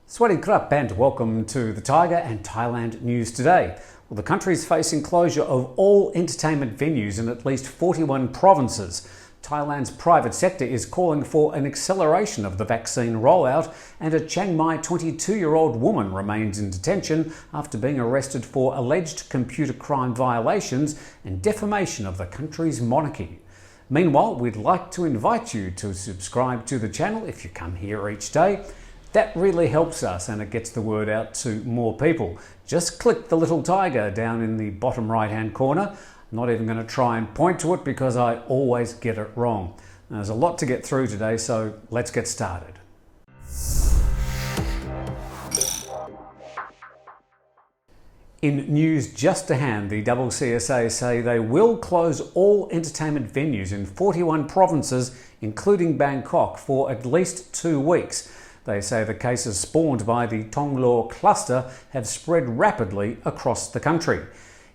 Swadee Krap and welcome to the Thaiger and Thailand News Today. Well, the country is facing closure of all entertainment venues in at least 41 provinces. Thailand's private sector is calling for an acceleration of the vaccine rollout, and a Chiang Mai 22-year-old woman remains in detention after being arrested for alleged computer crime violations and defamation of the country's monarchy. Meanwhile, we'd like to invite you to subscribe to the channel if you come here each day. That really helps us and it gets the word out to more people. Just click the little tiger down in the bottom right hand corner. I'm not even going to try and point to it because I always get it wrong. There's a lot to get through today, so let's get started. In news just to hand, the CCSA say they will close all entertainment venues in 41 provinces, including Bangkok, for at least 2 weeks. They say the cases spawned by the Thong Lor cluster have spread rapidly across the country.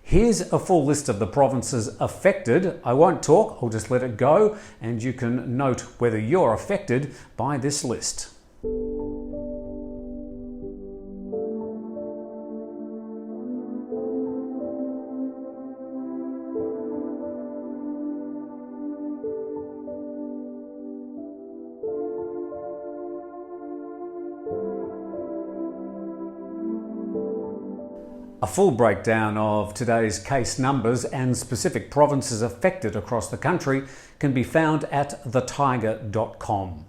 Here's a full list of the provinces affected. I won't talk, I'll just let it go, and you can note whether you're affected by this list. A full breakdown of today's case numbers and specific provinces affected across the country can be found at thetiger.com.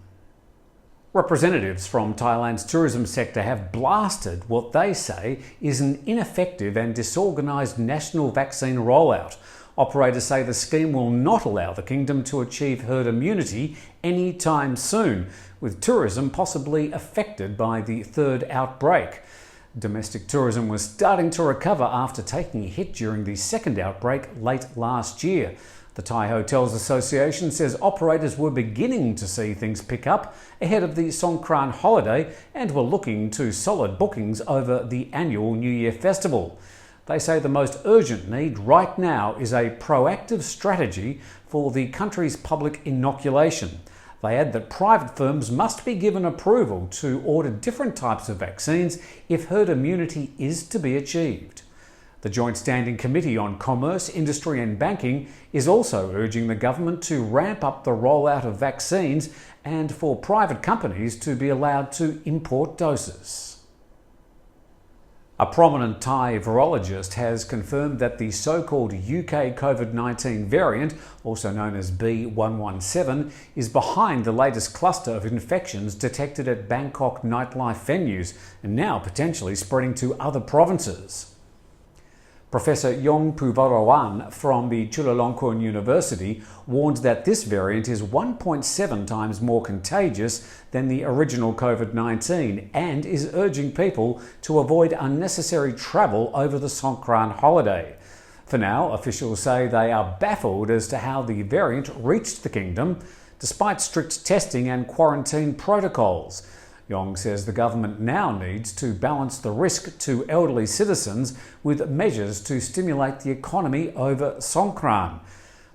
Representatives from Thailand's tourism sector have blasted what they say is an ineffective and disorganised national vaccine rollout. Operators say the scheme will not allow the kingdom to achieve herd immunity anytime soon, with tourism possibly affected by the third outbreak. Domestic tourism was starting to recover after taking a hit during the second outbreak late last year. The Thai Hotels Association says operators were beginning to see things pick up ahead of the Songkran holiday and were looking to solid bookings over the annual New Year festival. They say the most urgent need right now is a proactive strategy for the country's public inoculation. They add that private firms must be given approval to order different types of vaccines if herd immunity is to be achieved. The Joint Standing Committee on Commerce, Industry and Banking is also urging the government to ramp up the rollout of vaccines and for private companies to be allowed to import doses. A prominent Thai virologist has confirmed that the so-called UK COVID-19 variant, also known as B.1.1.7, is behind the latest cluster of infections detected at Bangkok nightlife venues and now potentially spreading to other provinces. Professor Yong Puvarawan from the Chulalongkorn University warned that this variant is 1.7 times more contagious than the original COVID-19 and is urging people to avoid unnecessary travel over the Songkran holiday. For now, officials say they are baffled as to how the variant reached the kingdom, despite strict testing and quarantine protocols. Yong says the government now needs to balance the risk to elderly citizens with measures to stimulate the economy over Songkran.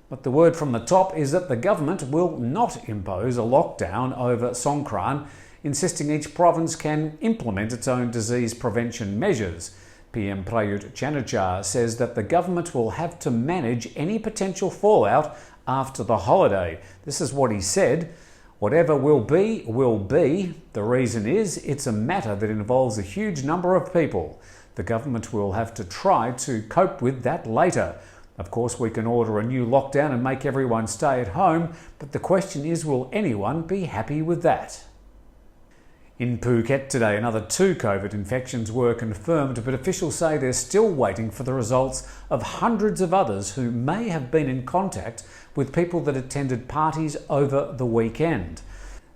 But the word from the top is that the government will not impose a lockdown over Songkran, insisting each province can implement its own disease prevention measures. PM Prayut Chan-o-cha says that the government will have to manage any potential fallout after the holiday. This is what he said. Whatever will be, will be. The reason is it's a matter that involves a huge number of people. The government will have to try to cope with that later. Of course, we can order a new lockdown and make everyone stay at home, but the question is, will anyone be happy with that? In Phuket today, another 2 COVID infections were confirmed, but officials say they're still waiting for the results of hundreds of others who may have been in contact with people that attended parties over the weekend.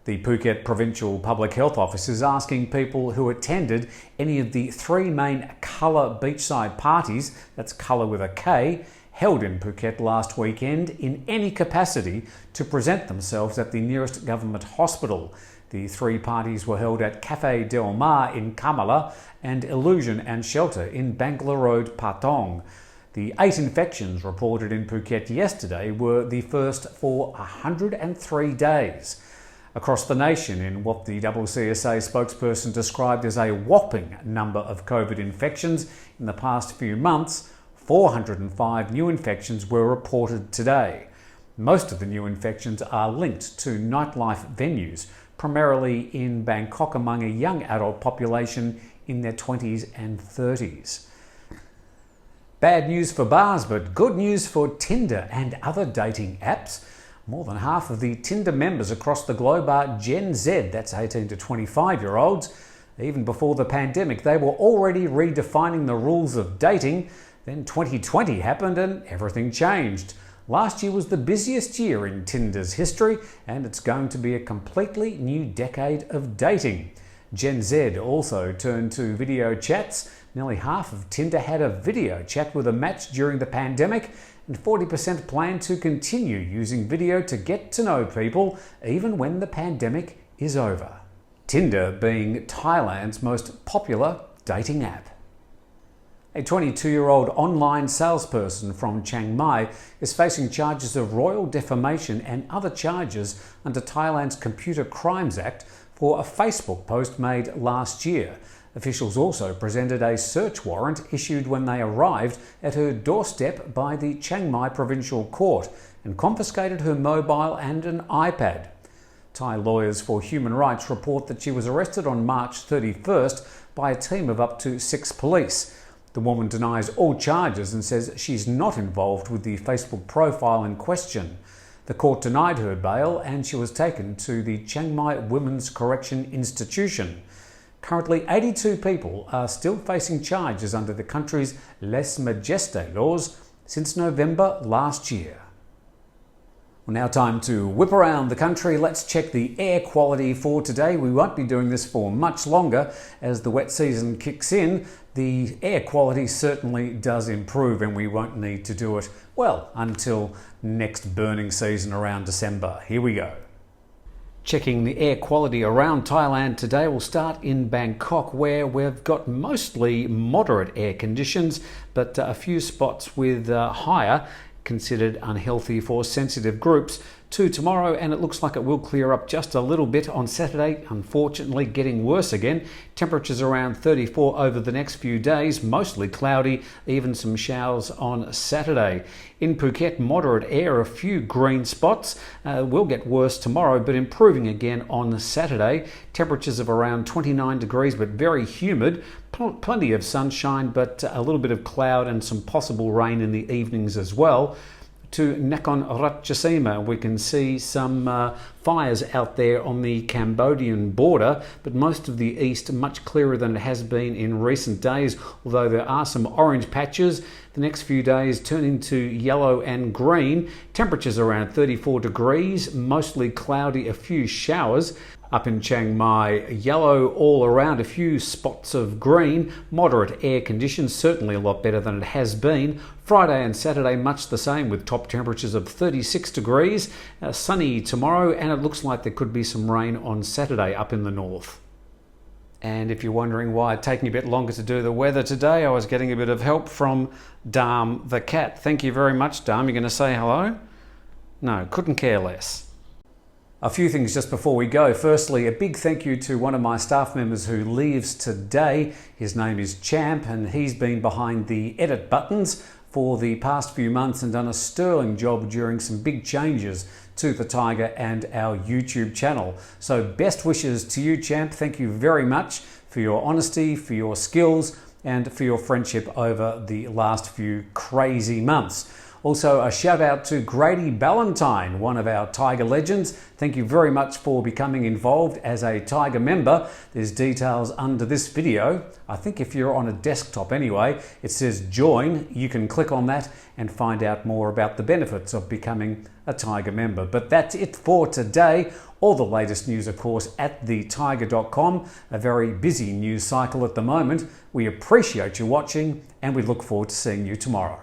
The Phuket Provincial Public Health Office is asking people who attended any of the 3 main colour beachside parties, that's colour with a K, held in Phuket last weekend in any capacity to present themselves at the nearest government hospital. The 3 parties were held at Cafe Del Mar in Kamala and Illusion and Shelter in Bangla Road, Patong. The 8 infections reported in Phuket yesterday were the first for 103 days. across the nation in what the CCSA spokesperson described as a whopping number of COVID infections in the past few months. 405 new infections were reported today. Most of the new infections are linked to nightlife venues, primarily in Bangkok among a young adult population in their 20s and 30s. Bad news for bars, but good news for Tinder and other dating apps. More than half of the Tinder members across the globe are Gen Z, that's 18 to 25-year-olds. Even before the pandemic, they were already redefining the rules of dating. Then 2020 happened and everything changed. Last year was the busiest year in Tinder's history, and it's going to be a completely new decade of dating. Gen Z also turned to video chats. Nearly half of Tinder had a video chat with a match during the pandemic, and 40% plan to continue using video to get to know people even when the pandemic is over. Tinder being Thailand's most popular dating app. A 22-year-old online salesperson from Chiang Mai is facing charges of royal defamation and other charges under Thailand's Computer Crimes Act for a Facebook post made last year. Officials also presented a search warrant issued when they arrived at her doorstep by the Chiang Mai Provincial Court and confiscated her mobile and an iPad. Thai lawyers for human rights report that she was arrested on March 31st by a team of up to 6 police. The woman denies all charges and says she's not involved with the Facebook profile in question. The court denied her bail and she was taken to the Chiang Mai Women's Correction Institution. Currently, 82 people are still facing charges under the country's lese majeste laws since November last year. Well, now time to whip around the country. Let's check the air quality for today. We won't be doing this for much longer as the wet season kicks in. The air quality certainly does improve and we won't need to do it, well, until next burning season around December. Here we go. Checking the air quality around Thailand today, we'll start in Bangkok where we've got mostly moderate air conditions, but a few spots with higher, considered unhealthy for sensitive groups, to tomorrow, and it looks like it will clear up just a little bit on Saturday, unfortunately getting worse again. Temperatures around 34 over the next few days, mostly cloudy, even some showers on Saturday. In Phuket, moderate air, a few green spots. Will get worse tomorrow, but improving again on Saturday. Temperatures of around 29 degrees, but very humid. Plenty of sunshine, but a little bit of cloud and some possible rain in the evenings as well. To Nakhon Ratchasima, we can see some fires out there on the Cambodian border, but most of the east much clearer than it has been in recent days, although there are some orange patches. The next few days turn into yellow and green. Temperatures around 34 degrees, mostly cloudy, a few showers. Up in Chiang Mai, yellow all around, a few spots of green. Moderate air conditions, certainly a lot better than it has been. Friday and Saturday much the same with top temperatures of 36 degrees. Sunny tomorrow, and it looks like there could be some rain on Saturday up in the north. And if you're wondering why it's taking a bit longer to do the weather today, I was getting a bit of help from Dam the cat. Thank you very much, Dam. You're going to say hello? No, couldn't care less. A few things just before we go. Firstly, a big thank you to one of my staff members who leaves today. His name is Champ and he's been behind the edit buttons for the past few months and done a sterling job during some big changes to the Thaiger and our YouTube channel. So best wishes to you, Champ. Thank you very much for your honesty, for your skills and for your friendship over the last few crazy months. Also, a shout out to Grady Ballantyne, one of our Thaiger legends. Thank you very much for becoming involved as a Thaiger member. There's details under this video. I think if you're on a desktop anyway, it says join. You can click on that and find out more about the benefits of becoming a Thaiger member. But that's it for today. All the latest news, of course, at thethaiger.com. A very busy news cycle at the moment. We appreciate you watching and we look forward to seeing you tomorrow.